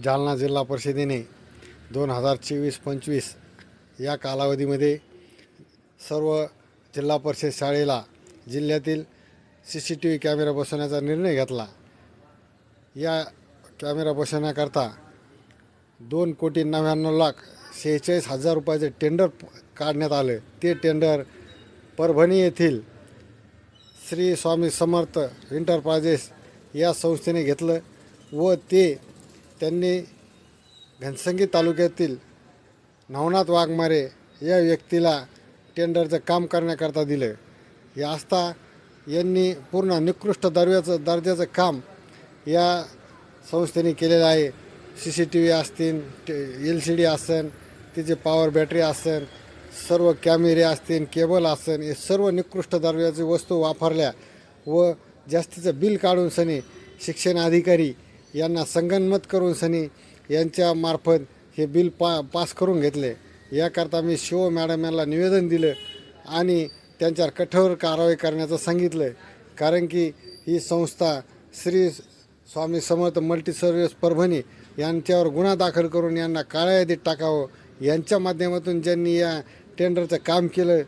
जालना जिल्हा परिषदेने 2024-25 या कालावधीमध्ये सर्व जिल्हा परिषद शाळेला जिल्ह्यातील CCTV कॅमेरा बसवण्याचा निर्णय घेतला। या कॅमेरा बसवण्याकरता 2,99,46,00,000 रुपयाचे टेंडर काढण्यात आलं। ते टेंडर परभणी येथील श्री स्वामी समर्थ एंटरप्राइजेस या संस्थेने घेतलं व त्यांनी घनसंगी तालुक्यातील नवनाथ वाघमारे या व्यक्तीला टेंडरचं काम करण्याकरता दिलं। या असता यांनी पूर्ण निकृष्ट दर्जाचं काम या संस्थेने केलेलं आहे। CCTV असतील, LCD असेल, तिचे पॉवर बॅटरी असेल, सर्व कॅमेरे असतील, केबल असेल, हे सर्व निकृष्ट दर्जाची वस्तू वापरल्या व जास्तीचं बिल काढून सनी शिक्षण अधिकारी यांना संगनमत करून सनी यांच्यामार्फत हे बिल पास करून घेतले। याकरता मी शिव मॅडम यांना निवेदन दिलं आणि त्यांच्यावर कठोर कारवाई करण्याचं सांगितलं। कारण की ही संस्था श्री स्वामी समर्थ मल्टी सर्व्हिस परभणी यांच्यावर गुन्हा दाखल करून यांना काळ्या यादीत टाकावं। यांच्या माध्यमातून ज्यांनी या टेंडरचं काम केलं